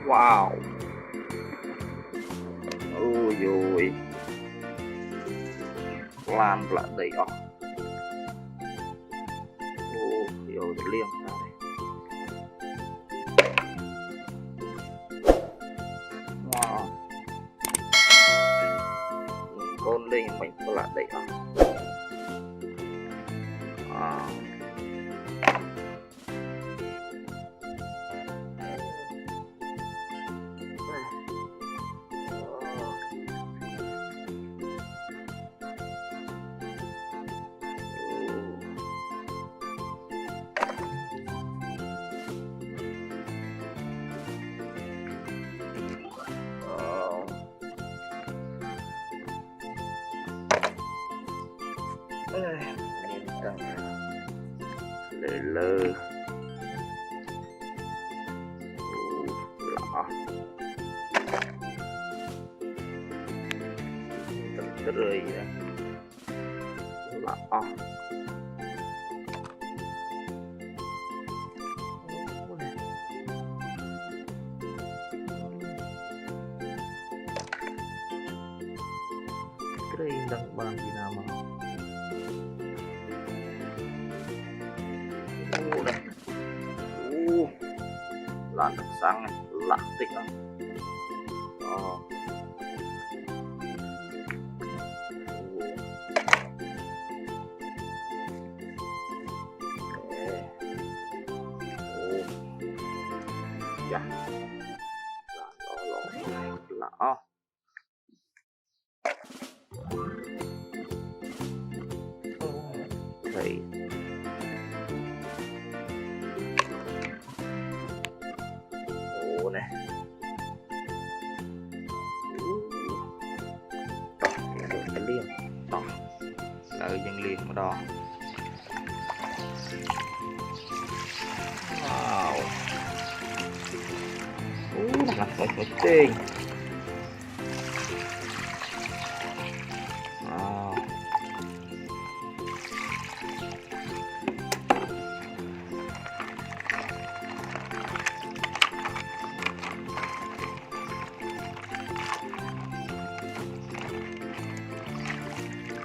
Wow. Ôi dồi, lan lại đầy ọc. Ôi dồi, liêng ra đây. Wow. Con linh mình có lại đầy ọc. Wow. Nhìn căng lơ lơ lọ thật rơi ra lọ rơi đang bang di nama đây lan được sáng này lạ tích lắm. Dạ lạ thầy này cái liềm đỏ lời dân liềm mà đỏ. Wow, là một tiền. Wow.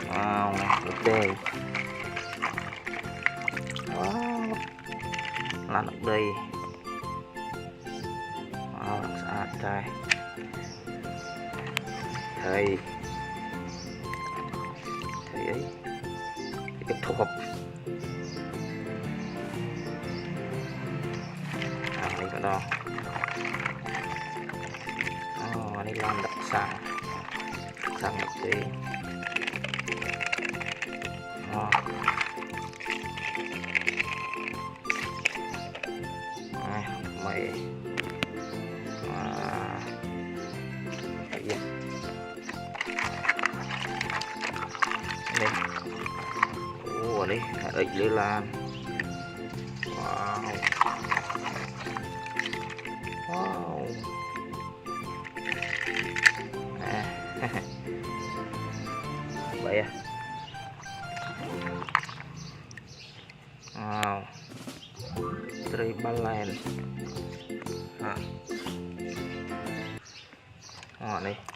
Wow, ok. Wow, lan ở đây. Wow, saat đây. Thầy ấy cái hộp đây có đó. Ini lan đặc sản đặc gì. Mày đây đây lưới lan. Wow, wow. Vậy à. Wow, tribaland này